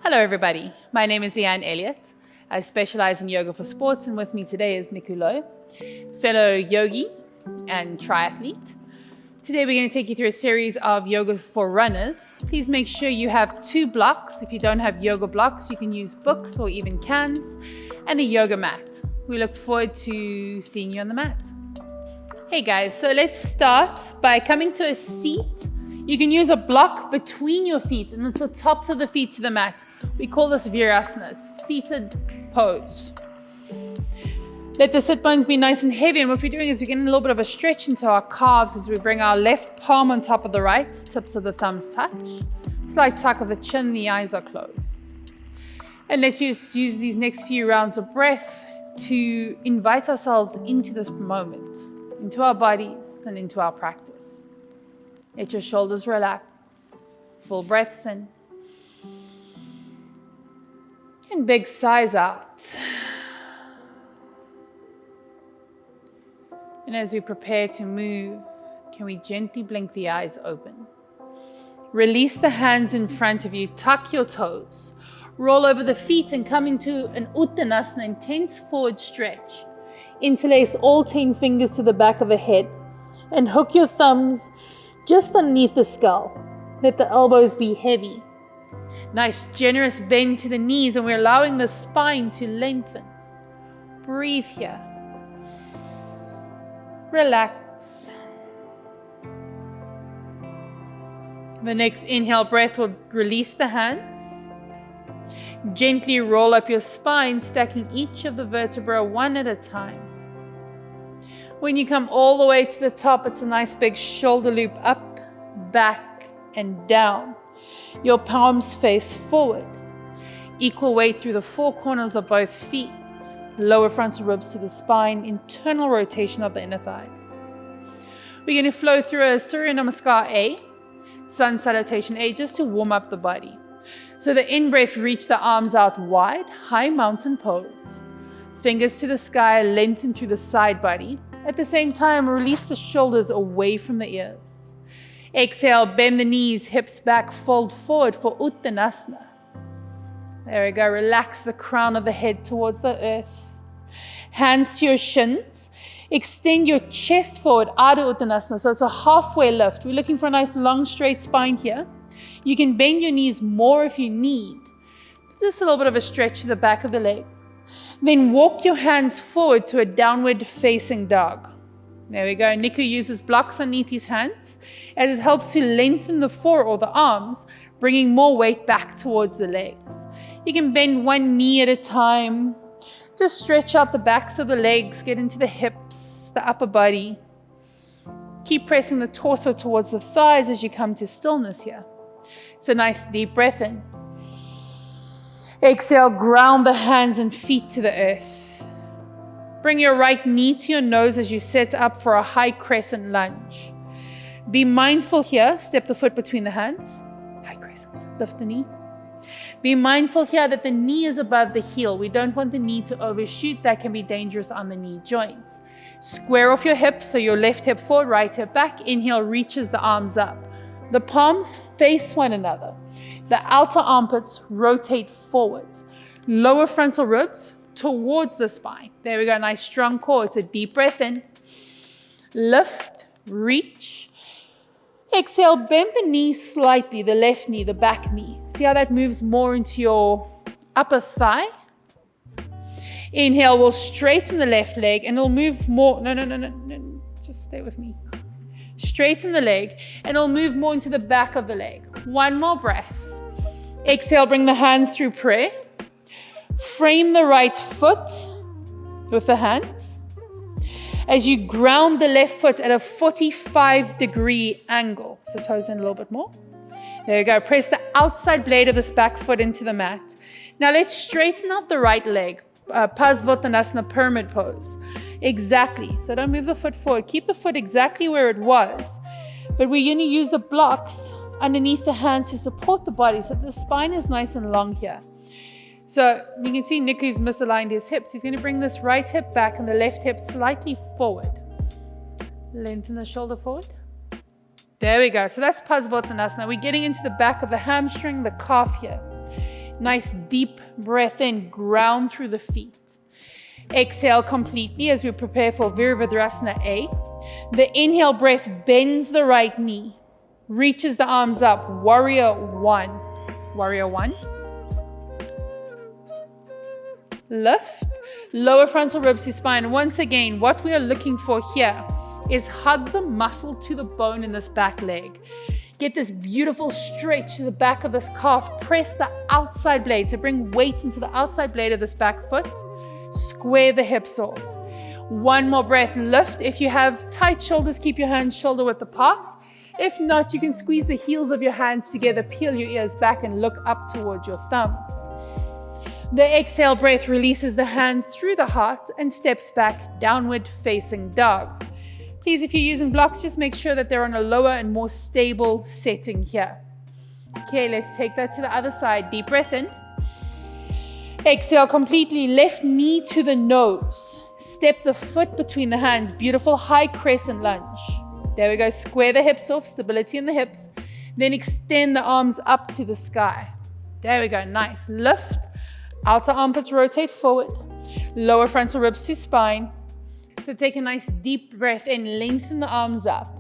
Hello everybody, my name is Leanne Elliott. I specialize in yoga for sports, and with me today is Niku Loy, fellow yogi and triathlete. Today we're going to take you through a series of yoga for runners. Please make sure you have 2 blocks. If you don't have yoga blocks, you can use books or even cans, and a yoga mat. We look forward to seeing you on the mat. Hey guys, so let's start by coming to a seat. You can use a block between your feet, and it's the tops of the feet to the mat. We call this Viruvadrasana, seated pose. Let the sit bones be nice and heavy, and what we're doing is we're getting a little bit of a stretch into our calves as we bring our left palm on top of the right, tips of the thumbs touch, slight tuck of the chin, the eyes are closed. And let's use these next few rounds of breath to invite ourselves into this moment, into our bodies and into our practice. Let your shoulders relax, full breaths in, and big sighs out. And as we prepare to move, can we gently blink the eyes open? Release the hands in front of you, tuck your toes, roll over the feet and come into an Uttanasana, intense forward stretch. Interlace all 10 fingers to the back of the head and hook your thumbs just underneath the skull. Let the elbows be heavy. Nice generous bend to the knees, and we're allowing the spine to lengthen. Breathe here. Relax. The next inhale breath will release the hands. Gently roll up your spine, stacking each of the vertebrae one at a time. When you come all the way to the top, it's a nice big shoulder loop up, back, and down. Your palms face forward. Equal weight through the 4 corners of both feet. Lower frontal ribs to the spine, internal rotation of the inner thighs. We're going to flow through a Surya Namaskar A, Sun Salutation A, just to warm up the body. So the in-breath, reach the arms out wide, high mountain pose. Fingers to the sky, lengthen through the side body. At the same time, release the shoulders away from the ears. Exhale, bend the knees, hips back, fold forward for Uttanasana. There we go, relax the crown of the head towards the earth. Hands to your shins. Extend your chest forward, Adho Uttanasana, so it's a halfway lift. We're looking for a nice long straight spine here. You can bend your knees more if you need. Just a little bit of a stretch to the back of the legs. Then walk your hands forward to a downward facing dog. There we go. Niku uses blocks underneath his hands as it helps to lengthen the fore or the arms, bringing more weight back towards the legs. You can bend one knee at a time. Just stretch out the backs of the legs, get into the hips, the upper body. Keep pressing the torso towards the thighs as you come to stillness here. It's a nice deep breath in. Exhale, ground the hands and feet to the earth. Bring your right knee to your nose as you set up for a high crescent lunge. Be mindful here, step the foot between the hands. High crescent, lift the knee. Be mindful here that the knee is above the heel. We don't want the knee to overshoot. That can be dangerous on the knee joints. Square off your hips, so your left hip forward, right hip back. Inhale, reaches the arms up. The palms face one another. The outer armpits rotate forwards. Lower frontal ribs towards the spine. There we go, nice strong core. It's a deep breath in. Lift, reach. Exhale, bend the knee slightly, the left knee, the back knee. See how that moves more into your upper thigh? Inhale, we'll straighten the left leg and it'll move more. No. Just stay with me. Straighten the leg and it'll move more into the back of the leg. One more breath. Exhale, bring the hands through prayer. Frame the right foot with the hands as you ground the left foot at a 45-degree angle. So toes in a little bit more. There you go. Press the outside blade of this back foot into the mat. Now let's straighten out the right leg. Viruvadrasana, pyramid pose. Exactly. So don't move the foot forward. Keep the foot exactly where it was. But we're going to use the blocks underneath the hands to support the body so the spine is nice and long here. So you can see Niku's misaligned his hips. He's going to bring this right hip back and the left hip slightly forward. Lengthen the shoulder forward. There we go. So that's Viruvadrasana. We're getting into the back of the hamstring, the calf here. Nice deep breath in, ground through the feet. Exhale completely as we prepare for Viruvadrasana A. The inhale breath bends the right knee, reaches the arms up, warrior one. Warrior one. Lift, lower frontal ribs to spine. Once again, what we are looking for here is hug the muscle to the bone in this back leg. Get this beautiful stretch to the back of this calf. Press the outside blade to bring weight into the outside blade of this back foot. Square the hips off. One more breath, lift. If you have tight shoulders, keep your hands shoulder width apart. If not, you can squeeze the heels of your hands together, peel your ears back and look up towards your thumbs. The exhale breath releases the hands through the heart and steps back, downward facing dog. Please, if you're using blocks, just make sure that they're on a lower and more stable setting here. Okay, let's take that to the other side. Deep breath in. Exhale completely, left knee to the nose. Step the foot between the hands. Beautiful high crescent lunge. There we go. Square the hips off, stability in the hips. Then extend the arms up to the sky. There we go. Nice. Lift. Outer armpits rotate forward. Lower frontal ribs to spine. So take a nice deep breath in. Lengthen the arms up.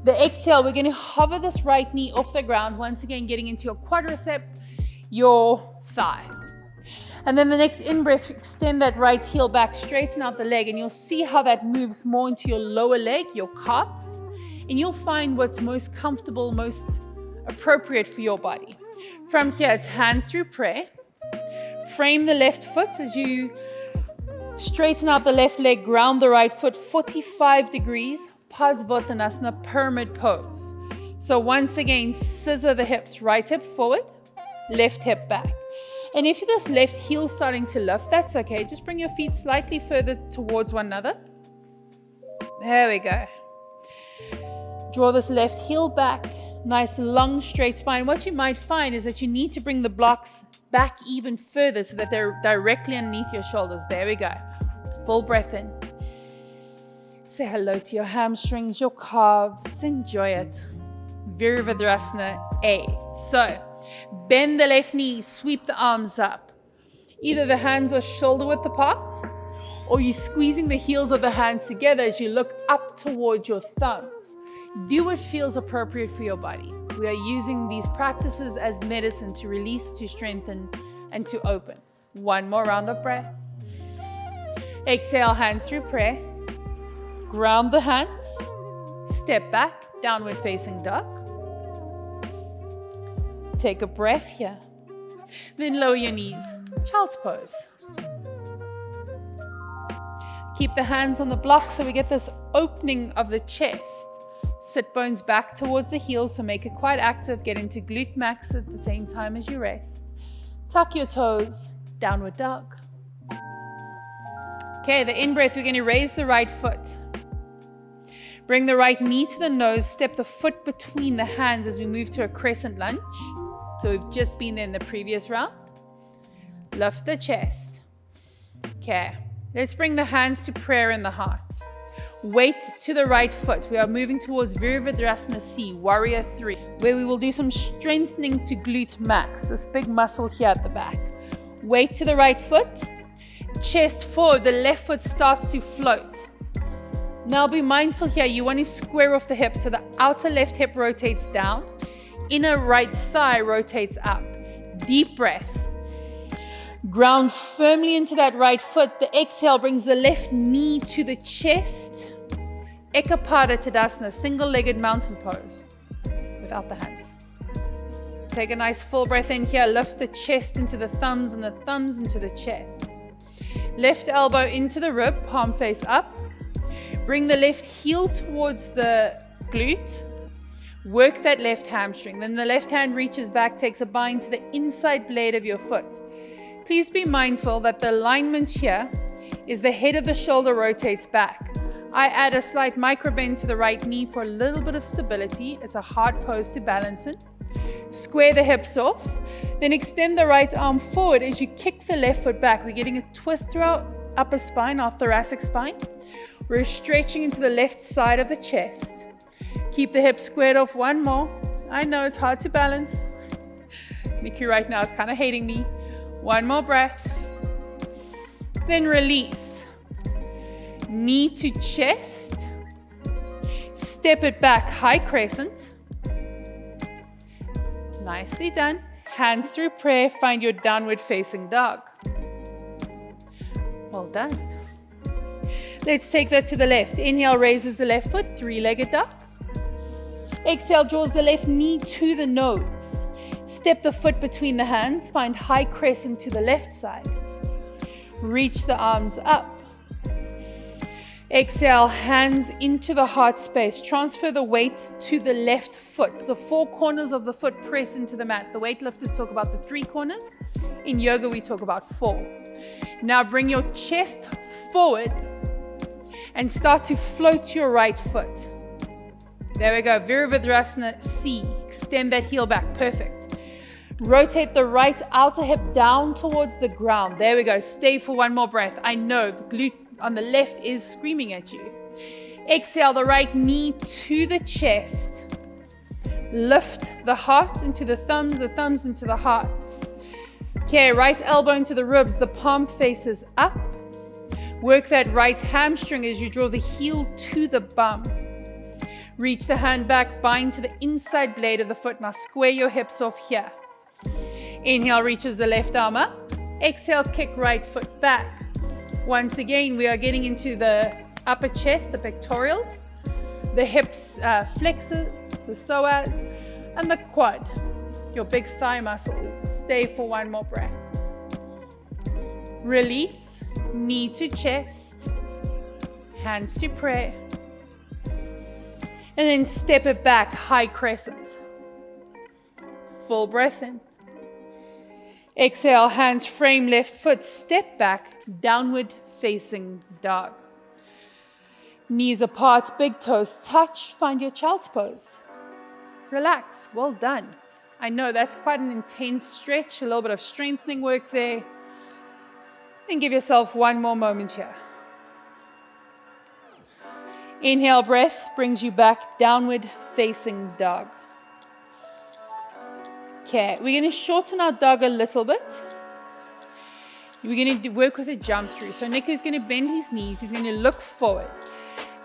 The exhale, we're going to hover this right knee off the ground. Once again, getting into your quadricep, your thigh. And then the next in-breath, extend that right heel back, straighten out the leg, and you'll see how that moves more into your lower leg, your calves, and you'll find what's most comfortable, most appropriate for your body. From here, it's hands through prayer. Frame the left foot as you straighten out the left leg, ground the right foot 45 degrees, Uttanasana, pyramid pose. So once again, scissor the hips, right hip forward, left hip back. And if this left heel is starting to lift, that's okay. Just bring your feet slightly further towards one another. There we go. Draw this left heel back. Nice long straight spine. What you might find is that you need to bring the blocks back even further so that they're directly underneath your shoulders. There we go. Full breath in. Say hello to your hamstrings, your calves. Enjoy it. Viruvadrasana A. So, bend the left knee, sweep the arms up. Either the hands are shoulder width apart, or you're squeezing the heels of the hands together as you look up towards your thumbs. Do what feels appropriate for your body. We are using these practices as medicine to release, to strengthen, and to open. One more round of breath. Exhale, hands through prayer. Ground the hands. Step back, downward facing dog. Take a breath here. Then lower your knees. Child's pose. Keep the hands on the block so we get this opening of the chest. Sit bones back towards the heels, so make it quite active. Get into glute max at the same time as you rest. Tuck your toes. Downward dog. Okay, the in-breath, we're going to raise the right foot. Bring the right knee to the nose. Step the foot between the hands as we move to a crescent lunge. So we've just been there in the previous round. Lift the chest. Okay, let's bring the hands to prayer in the heart. Weight to the right foot. We are moving towards Viruvadrasana C, Warrior 3, where we will do some strengthening to glute max, this big muscle here at the back. Weight to the right foot. Chest forward. The left foot starts to float. Now be mindful here. You want to square off the hip so the outer left hip rotates down. Inner right thigh rotates up. Deep breath. Ground firmly into that right foot. The exhale brings the left knee to the chest. Echapata Tadasana, single-legged mountain pose without the hands. Take a nice full breath in here. Lift the chest into the thumbs and the thumbs into the chest. Left elbow into the rib, palm face up. Bring the left heel towards the glute. Work that left hamstring. Then the left hand reaches back, takes a bind to the inside blade of your foot. Please be mindful that the alignment here is the head of the shoulder rotates back. I add a slight micro bend to the right knee for a little bit of stability. It's a hard pose to balance in. Square the hips off. Then extend the right arm forward as you kick the left foot back. We're getting a twist through our upper spine, our thoracic spine. We're stretching into the left side of the chest. Keep the hips squared off. One more. I know it's hard to balance. Nikki right now is kind of hating me. One more breath. Then release. Knee to chest. Step it back, high crescent. Nicely done. Hands through prayer, find your downward facing dog. Well done. Let's take that to the left. Inhale, raises the left foot, three-legged dog. Exhale, draws the left knee to the nose. Step the foot between the hands, find high crescent to the left side. Reach the arms up. Exhale, hands into the heart space. Transfer the weight to the left foot. The four corners of the foot press into the mat. The weightlifters talk about the three corners. In yoga, we talk about four. Now bring your chest forward and start to float your right foot. There we go. Viruvadrasana C. Extend that heel back. Perfect. Rotate the right outer hip down towards the ground. There we go. Stay for one more breath. I know the glute on the left is screaming at you. Exhale, the right knee to the chest. Lift the heart into the thumbs into the heart. Okay, right elbow into the ribs, the palm faces up. Work that right hamstring as you draw the heel to the bum. Reach the hand back, bind to the inside blade of the foot. Now square your hips off here. Inhale, reaches the left arm up. Exhale, kick right foot back. Once again, we are getting into the upper chest, the pectorals, the hips, flexors, the psoas, and the quad, your big thigh muscle. Stay for one more breath. Release, knee to chest, hands to prayer. And then step it back, high crescent. Full breath in. Exhale, hands frame left foot, step back, downward facing dog. Knees apart, big toes touch, find your child's pose. Relax, well done. I know that's quite an intense stretch, a little bit of strengthening work there. And give yourself one more moment here. Inhale, breath brings you back, downward facing dog. Okay, we're going to shorten our dog a little bit. We're going to work with a jump through. So Nick is going to bend his knees. He's going to look forward.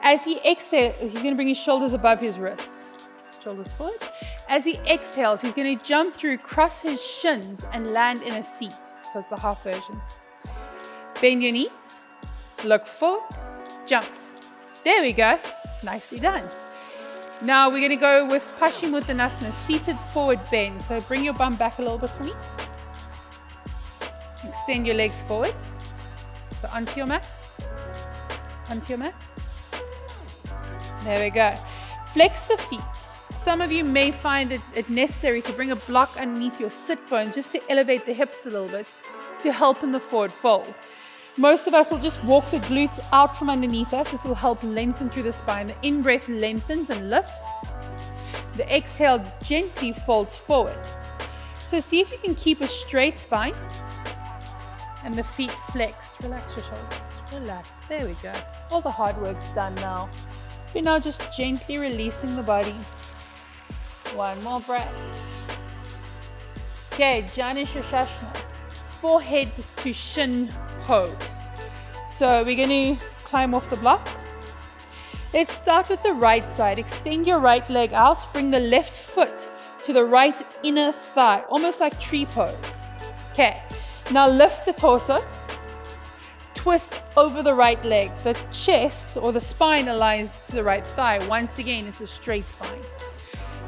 As he exhales, he's going to bring his shoulders above his wrists. Shoulders forward. As he exhales, he's going to jump through, cross his shins, and land in a seat. So it's the half version. Bend your knees. Look forward. Jump. There we go. Nicely done. Now we're going to go with Uttanasana, seated forward bend. So bring your bum back a little bit for me. Extend your legs forward. So onto your mat. Onto your mat. There we go. Flex the feet. Some of you may find it necessary to bring a block underneath your sit bone just to elevate the hips a little bit to help in the forward fold. Most of us will just walk the glutes out from underneath us. This will help lengthen through the spine. The in-breath lengthens and lifts. The exhale gently folds forward. So see if you can keep a straight spine and the feet flexed. Relax your shoulders. Relax. There we go. All the hard work's done now. We're now just gently releasing the body. One more breath. Okay, Jani Shashasana. Forehead to shin pose. So we're going to climb off the block. Let's start with the right side. Extend your right leg out. Bring the left foot to the right inner thigh, almost like tree pose. Okay, now lift the torso. Twist over the right leg. The chest or the spine aligns to the right thigh. Once again, it's a straight spine.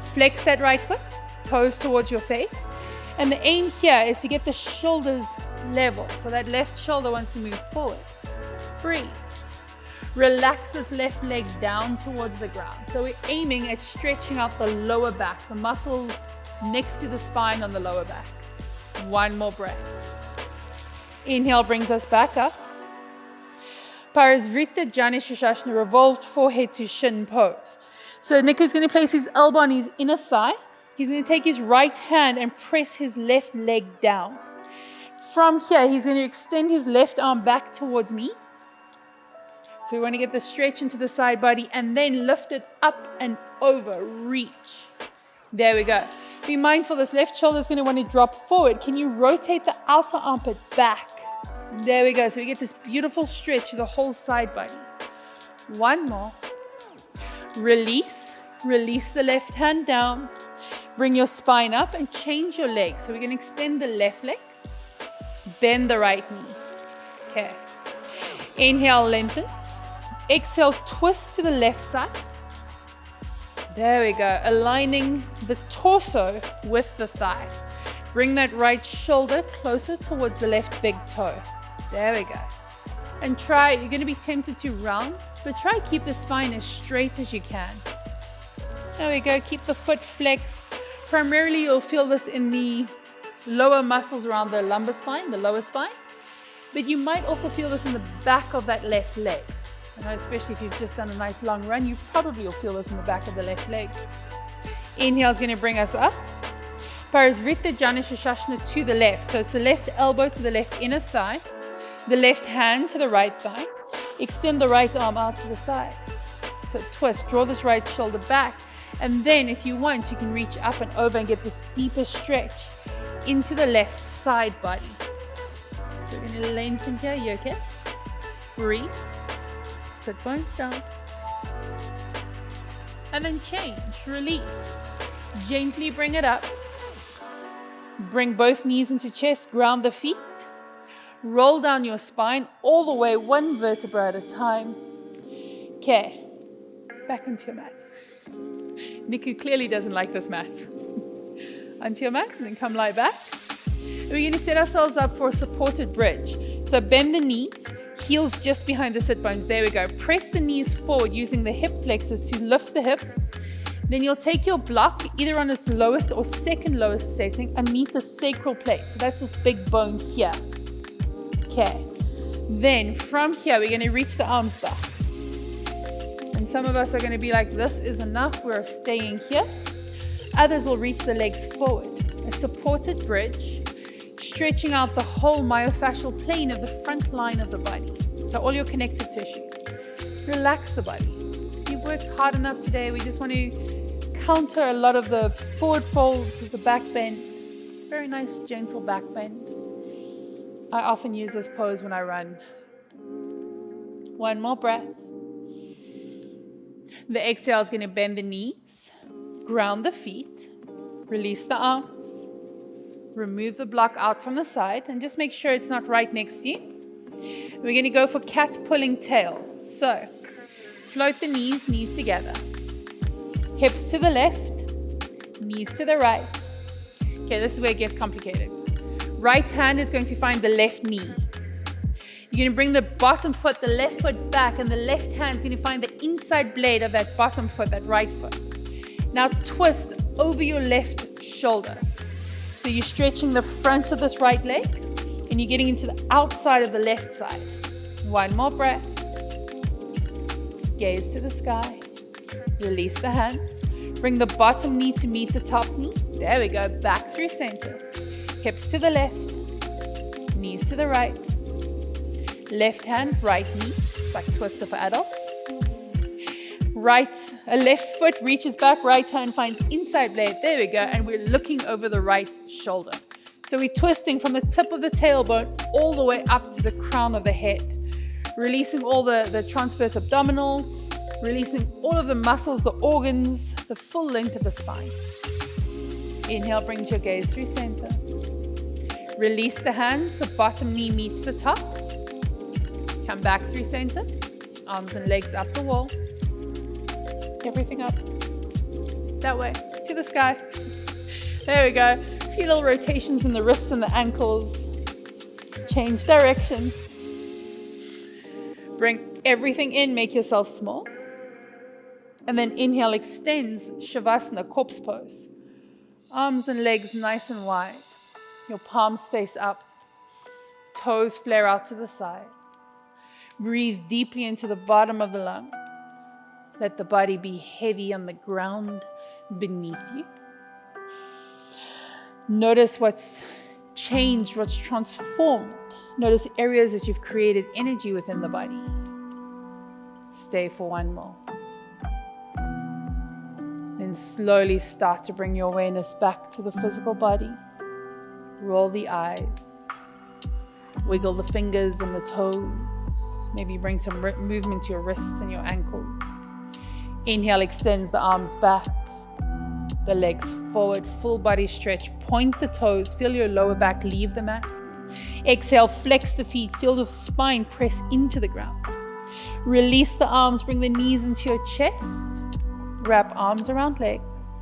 Flex that right foot, toes towards your face. And the aim here is to get the shoulders level. So that left shoulder wants to move forward. Breathe. Relax this left leg down towards the ground. So we're aiming at stretching out the lower back, the muscles next to the spine on the lower back. One more breath. Inhale brings us back up. Parasvrita Jani Shashasana, revolved forehead to shin pose. So Nick is going to place his elbow on his inner thigh. He's going to take his right hand and press his left leg down. From here, he's going to extend his left arm back towards me. So we want to get the stretch into the side body and then lift it up and over. Reach. There we go. Be mindful, this left shoulder is going to want to drop forward. Can you rotate the outer armpit back? There we go. So we get this beautiful stretch to the whole side body. One more. Release. Release the left hand down. Bring your spine up and change your leg. So we're going to extend the left leg. Bend the right knee. Okay. Inhale, lengthens. Exhale, twist to the left side. There we go. Aligning the torso with the thigh. Bring that right shoulder closer towards the left big toe. There we go. And try, you're going to be tempted to round, but try to keep the spine as straight as you can. There we go. Keep the foot flexed. Primarily, you'll feel this in the lower muscles around the lumbar spine, the lower spine. But you might also feel this in the back of that left leg. I know, especially if you've just done a nice long run, you probably will feel this in the back of the left leg. Inhale is going to bring us up. Parisvrita Janashashasana to the left. So it's the left elbow to the left inner thigh, the left hand to the right thigh. Extend the right arm out to the side. So twist, draw this right shoulder back. And then if you want, you can reach up and over and get this deeper stretch into the left side body. So we're going to lengthen here. You okay? Breathe. Sit bones down. And then change. Release. Gently bring it up. Bring both knees into chest. Ground the feet. Roll down your spine all the way, one vertebra at a time. Okay. Back onto your mat. Niku clearly doesn't like this mat. Onto your mat and then come lie back. And we're going to set ourselves up for a supported bridge. So bend the knees, heels just behind the sit bones. There we go. Press the knees forward using the hip flexors to lift the hips. Then you'll take your block either on its lowest or second lowest setting underneath the sacral plate. So that's this big bone here. Okay. Then from here, we're going to reach the arms back. And some of us are going to be like, this is enough. We're staying here. Others will reach the legs forward. A supported bridge, stretching out the whole myofascial plane of the front line of the body. So all your connective tissue. Relax the body. You've worked hard enough today. We just want to counter a lot of the forward folds of the back bend. Very nice, gentle back bend. I often use this pose when I run. One more breath. The exhale is going to bend the knees, ground the feet, release the arms, remove the block out from the side, and just make sure it's not right next to you. We're going to go for cat pulling tail. So, float the knees together. Hips to the left, knees to the right. Okay, this is where it gets complicated. Right hand is going to find the left knee. You're going to bring the bottom foot, the left foot back, and the left hand is going to find the inside blade of that bottom foot, that right foot. Now twist over your left shoulder. So you're stretching the front of this right leg, and you're getting into the outside of the left side. One more breath. Gaze to the sky. Release the hands. Bring the bottom knee to meet the top knee. There we go. Back through center. Hips to the left. Knees to the right. Left hand, right knee. It's like twister for adults. A left foot reaches back, right hand finds inside blade. There we go. And we're looking over the right shoulder. So we're twisting from the tip of the tailbone all the way up to the crown of the head. Releasing all the transverse abdominal, releasing all of the muscles, the organs, the full length of the spine. Inhale, brings your gaze through center. Release the hands, the bottom knee meets the top. Come back through center. Arms and legs up the wall. Everything up. That way. To the sky. There we go. A few little rotations in the wrists and the ankles. Change direction. Bring everything in. Make yourself small. And then inhale, extends Shavasana, corpse pose. Arms and legs nice and wide. Your palms face up. Toes flare out to the side. Breathe deeply into the bottom of the lungs. Let the body be heavy on the ground beneath you. Notice what's changed, what's transformed. Notice areas that you've created energy within the body. Stay for one more. Then Then slowly start to bring your awareness back to the physical body. Roll the eyes. Wiggle the fingers and the toes. Maybe bring some movement to your wrists and your ankles. Inhale, extends the arms back. The legs forward, full body stretch. Point the toes, feel your lower back leave the mat. Exhale, flex the feet, feel the spine press into the ground. Release the arms, bring the knees into your chest. Wrap arms around legs.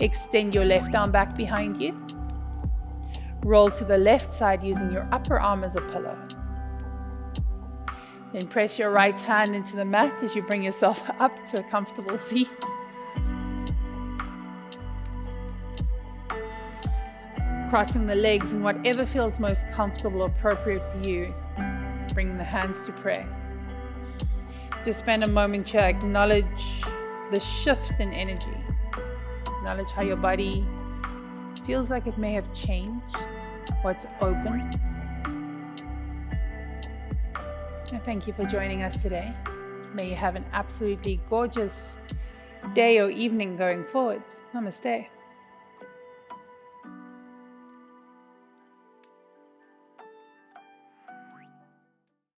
Extend your left arm back behind you. Roll to the left side using your upper arm as a pillow. Then press your right hand into the mat as you bring yourself up to a comfortable seat. Crossing the legs in whatever feels most comfortable or appropriate for you. Bringing the hands to prayer. Just spend a moment to acknowledge the shift in energy. Acknowledge how your body feels like it may have changed, what's open. And thank you for joining us today. May you have an absolutely gorgeous day or evening going forwards. Namaste.